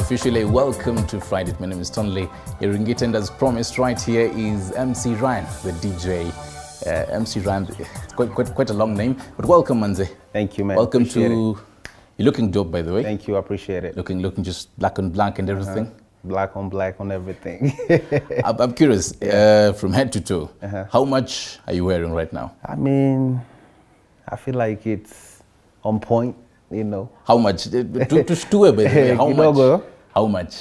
officially welcome to Fridate. My name is Tonley Iringit, and as promised, right here is MC Rayan the DJ. MC Rayan, quite a long name, but welcome, Manze. Thank you, man. Welcome appreciate to. It. You're looking dope, by the way. Thank you, I appreciate it. Looking just black on black and everything. Black on everything. I'm curious, from head to toe, how much are you wearing right now? I mean, I feel like it's on point, you know. How much? To by the way, how much? How much?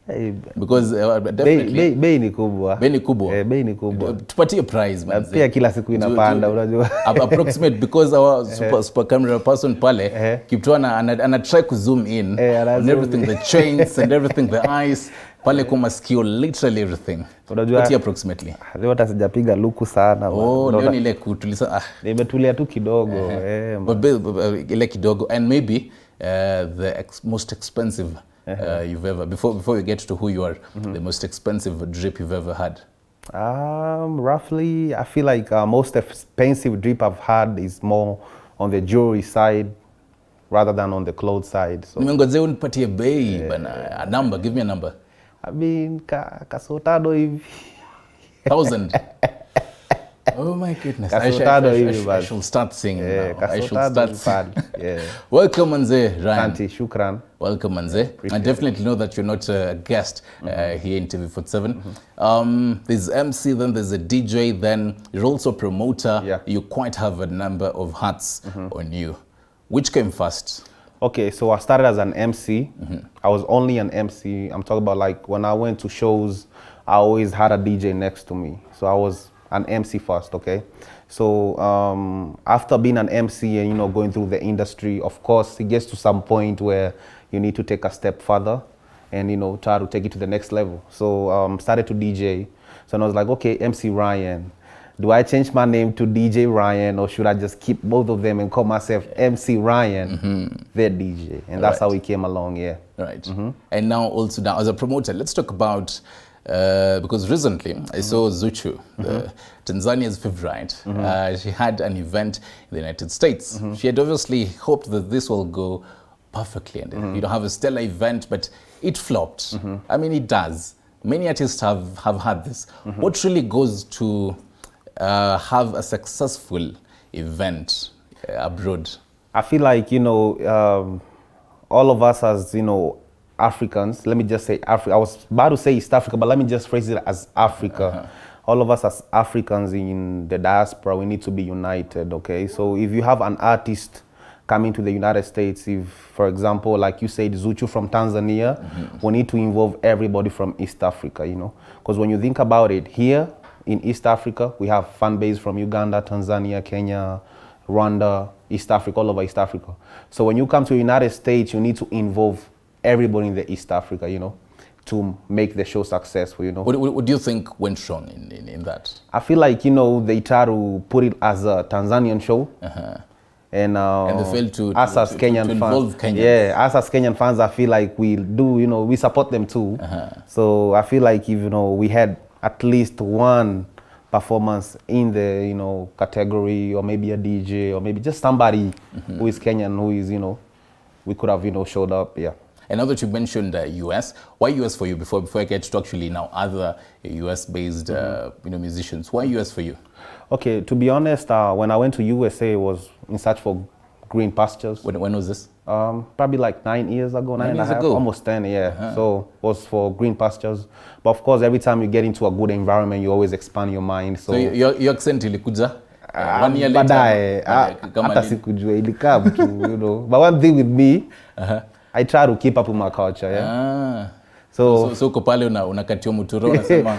Hey, because definitely bei ni kubwa. Bei ni kubwa. Bei ni kubwa. Tupatie price, man. Pia kila siku inapanda, unajua. Approximate, because our super camera person pale Kipto ana try to zoom in on everything, the chains and everything, the eyes pale kwa masikio, literally everything. Unajua approximately. Leo hata sijapiga luku sana. Leo ni ile kutulisa nimetulia tu kidogo. Ile kidogo, and maybe the most expensive you've ever, before we get to who you are, the most expensive drip you've ever had? Roughly, I feel like most expensive drip I've had is more on the jewelry side rather than on the clothes side. So nimengoje unipatie bei bana, a number, give me a number. I mean, kasotado hivi. 1,000. Oh my goodness. I shall start singing now. I shall start. Yeah. Welcome, Manze Rayan. Asante, shukran. Welcome, Manze. I definitely know that you're not a guest here in TV47. There's MC, then there's a DJ, then you're also a promoter. Yeah. You quite have a number of hats on you. Which came first? Okay, so I started as an MC. I was only an MC. I'm talking about like when I went to shows, I always had a DJ next to me. So I was an MC first, okay? So after being an MC and, you know, going through the industry, of course, it gets to some point where you need to take a step further and, you know, try to take it to the next level. So started to DJ. So I was like, okay, MC Rayan. Do I change my name to DJ Rayan, or should I just keep both of them and call myself MC Rayan, the DJ? And that's how we came along, yeah. Right. And now also now as a promoter, let's talk about, because recently I saw Zuchu, Tanzania's favorite. She had an event in the United States. She had obviously hoped that this will go perfectly and you know, have a stellar event, but it flopped. I mean, it does. Many artists have had this. What really goes to have a successful event abroad? I feel like, you know, all of us as, you know, Africans, let me just say Africa. I was about to say East Africa, but let me just phrase it as Africa. All of us as Africans in the diaspora, we need to be united, okay? So if you have an artist coming to the United States, if, for example, like you said, Zuchu from Tanzania, we need to involve everybody from East Africa, you know? Because when you think about it, here in East Africa, we have fan base from Uganda, Tanzania, Kenya, Rwanda, East Africa, all over East Africa. So when you come to the United States, you need to involve everybody in the East Africa, you know, to make the show successful, you know. What do you think went wrong in that? I feel like, you know, they try to put it as a Tanzanian show. And they failed to Kenyan fans. Kenyans. Yeah, us as Kenyan fans, I feel like we do, you know, we support them too. So I feel like if, you know, we had at least one performance in the, you know, category, or maybe a DJ, or maybe just somebody who is Kenyan, who is, you know, we could have, you know, showed up, yeah. And now that you mentioned US, why US for you? Before I get to actually now other US-based you know, musicians, why US for you? Okay, to be honest, when I went to USA, it was in search for green pastures. When was this? Probably like 9 years ago, 9 years ago? Almost 10, yeah. So it was for green pastures. But of course, every time you get into a good environment, you always expand your mind. So your accent ilikuja? 1 year later? Baadaye, hata sikujua, ilikaa tu, you know. But one thing with me, I try to keep up with my culture, yeah. So uko pale unakatia muturo unasema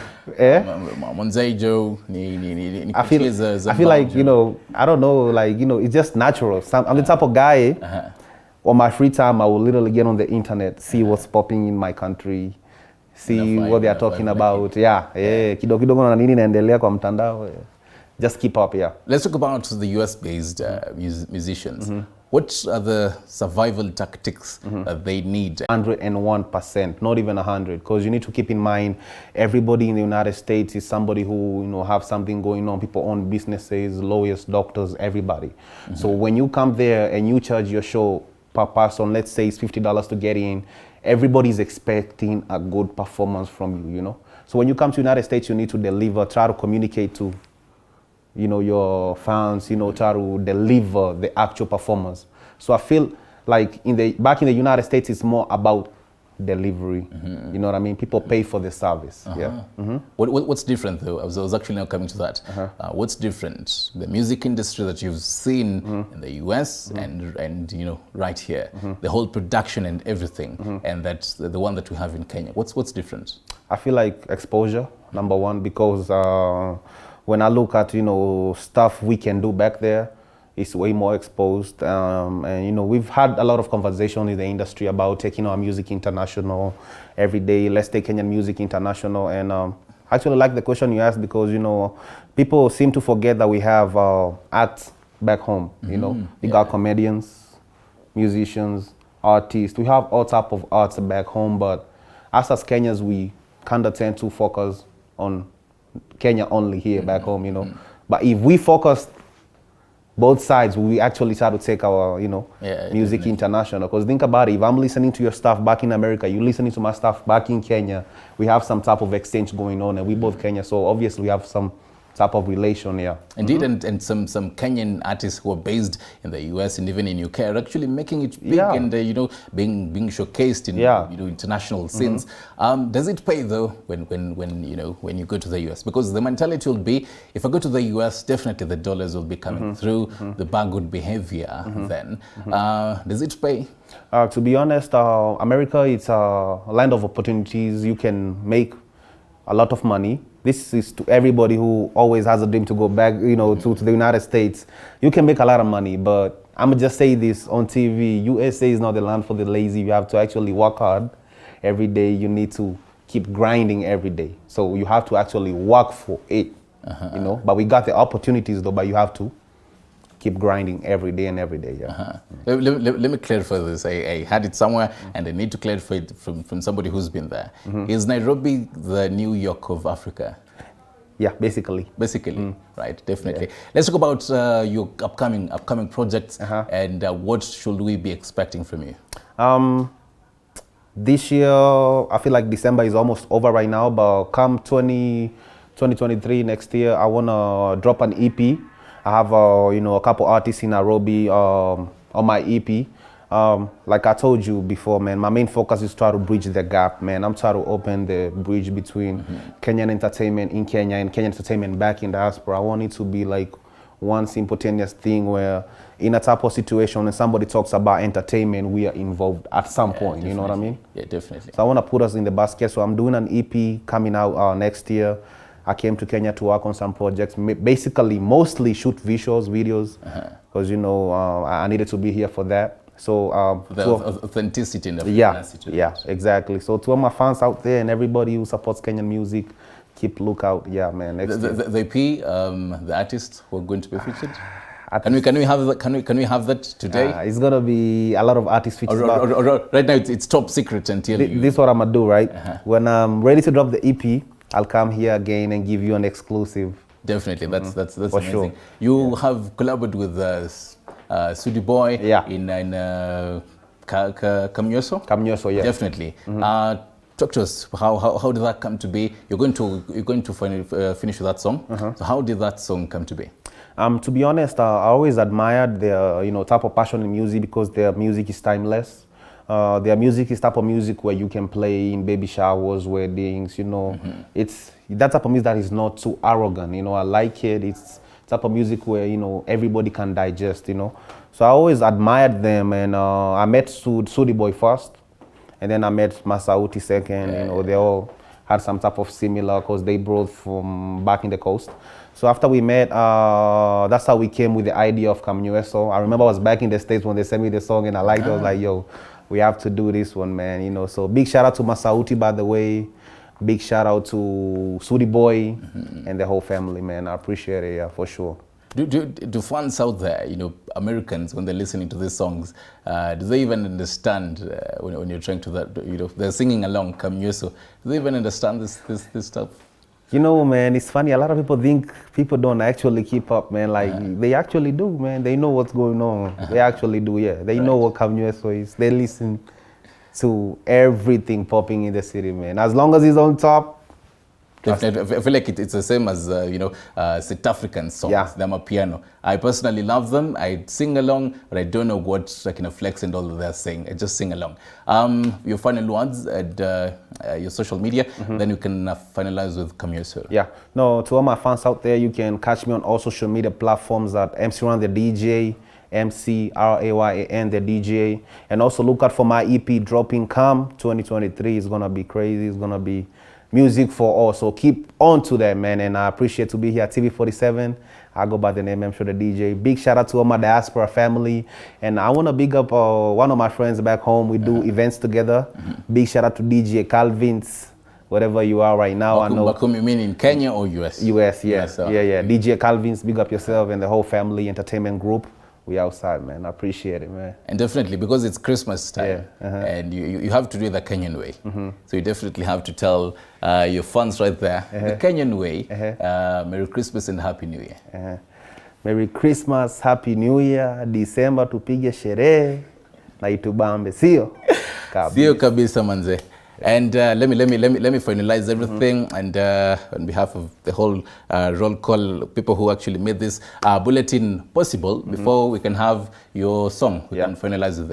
Monzaijo ni I feel like, you know, I don't know, like, you know, it's just natural. I'm the type of guy, on my free time, I will literally get on the internet, see what's popping in my country, see what they are talking about. Yeah, kidogo na nini naendelea kwa mtandao. Just keep up, yeah. Let's talk about the US-based musicians. What are the survival tactics that they need? 101%, not even 100, because you need to keep in mind everybody in the United States is somebody who, you know, have something going on. People own businesses, lawyers, doctors, everybody. So when you come there and you charge your show per person, let's say it's $50 to get in, everybody's expecting a good performance from you, you know. So when you come to United States, you need to deliver, try to communicate to, you know, your fans, you know, try to deliver the actual performance. So I feel like back in the United States, it's more about delivery. You know what I mean? People pay for the service. Yeah. What's different though? I was actually now coming to that. What's different? The music industry that you've seen in the US and you know right here, the whole production and everything, and that's the one that we have in Kenya. What's different? I feel like exposure, number one, because when I look at, you know, stuff we can do back there, it's way more exposed. And, you know, we've had a lot of conversation in the industry about taking our music international every day. Let's take Kenyan music international. And I actually like the question you asked because, you know, people seem to forget that we have acts back home, you know. We got comedians, musicians, artists. We have all type of arts back home, but us as Kenyans, we kind of tend to focus on Kenya only here back home, you know. But if we focus both sides, we actually try to take our, you know, music international. Because think about it, if I'm listening to your stuff back in America, you're listening to my stuff back in Kenya, we have some type of exchange going on, and we both Kenya, so obviously we have some type of relation, yeah. Indeed, and some Kenyan artists who are based in the US and even in UK are actually making it big and you know being showcased in you know international scenes. Does it pay though when you know when you go to the US? Because the mentality will be, if I go to the US, definitely the dollars will be coming through, the bag would be heavier then. Does it pay? To be honest, America, it's a land of opportunities. You can make a lot of money. This is to everybody who always has a dream to go back, you know, to the United States. You can make a lot of money, but I'm gonna just say this on TV, USA is not the land for the lazy. You have to actually work hard every day. You need to keep grinding every day. So you have to actually work for it, you know. But we got the opportunities though, but you have to keep grinding every day and every day, Let me clarify this. I had it somewhere and I need to clarify it from somebody who's been there. Is Nairobi the New York of Africa? Yeah, basically. Right, definitely. Let's talk about your upcoming projects and what should we be expecting from you? This year, I feel like December is almost over right now, but come 2023, next year, I want to drop an EP. I have, you know, a couple artists in Nairobi on my EP. Like I told you before, man, my main focus is try to bridge the gap, man. I'm trying to open the bridge between Kenyan entertainment in Kenya and Kenyan entertainment back in diaspora. I want it to be like one simultaneous thing where in a type of situation when somebody talks about entertainment, we are involved at some point, definitely. You know what I mean? Yeah, definitely. So I want to put us in the basket. So I'm doing an EP coming out next year. I came to Kenya to work on some projects, basically mostly shoot visuals, videos, because you know I needed to be here for that. So the authenticity in the yeah, exactly. So to all my fans out there and everybody who supports Kenyan music, keep lookout. Yeah, man. The EP, the artists who are going to be featured. Can we have that today? It's gonna be a lot of artists featured. Right now it's top secret until this is what I'm gonna do, right? When I'm ready to drop the EP, I'll come here again and give you an exclusive. Definitely, that's for amazing. Sure. You have collaborated with Sudi Boy in Kamnyoso? Kamnyoso, yeah. Definitely. Talk to us. How did that come to be? You're going to finish with that song. So how did that song come to be? To be honest, I always admired their type of passion in music because their music is timeless. Their music is type of music where you can play in baby showers, weddings, you know. It's that type of music that is not too arrogant, you know. I like it. It's type of music where, you know, everybody can digest, you know. So I always admired them, and I met Sudi Boy first, and then I met Masauti second. You know, they all had some type of similar, because they both from back in the coast. So after we met, that's how we came with the idea of Kamnyoso. I remember I was back in the States when they sent me the song, and I liked it. I was like, yo, we have to do this one, man, you know. So big shout out to Masauti, by the way. Big shout out to Sudi Boy and the whole family, man. I appreciate it, yeah, for sure. Do fans out there, you know, Americans, when they're listening to these songs, do they even understand when you're trying to that, you know, they're singing along Kamnyoso, do they even understand this stuff? You know, man, it's funny. A lot of people think people don't actually keep up, man. Like, they actually do, man. They know what's going on. They actually do, yeah. They know what Kamnyoso is. They listen. to everything popping in the city, man. As long as he's on top. Definitely. I feel like it's the same as, South African songs, Yeah. them a piano. I personally love them. I sing along, but I don't know what flex and all they're saying. I just sing along. Your final words at your social media, then you can finalize with Kamyoso. Yeah. No, to all my fans out there, you can catch me on all social media platforms at MC Rayan the DJ, MC-R-A-Y-A-N the DJ. And also look out for my EP dropping Come 2023. It's going to be crazy. It's going to be music for all. So keep on to that, man. And I appreciate to be here at TV47. I go by the name MC the DJ. Big shout out to all my diaspora family. And I want to big up one of my friends back home. We do events together. Big shout out to DJ Calvin's, wherever you are right now. I know. Back home, you mean in Kenya or US? US, yeah. US, Yeah. DJ Calvin's, big up yourself and the whole family entertainment group. We outside, man. I appreciate it, man. And definitely, because it's Christmas time, and you have to do it the Kenyan way. So you definitely have to tell your fans right there, the Kenyan way, Merry Christmas and Happy New Year. Merry Christmas, Happy New Year, December tupige sherehe na itubambe, sio? Sio kabisa manze. And let me finalize everything, and on behalf of the whole roll call, people who actually made this bulletin possible, before we can have your song, we can finalize with it.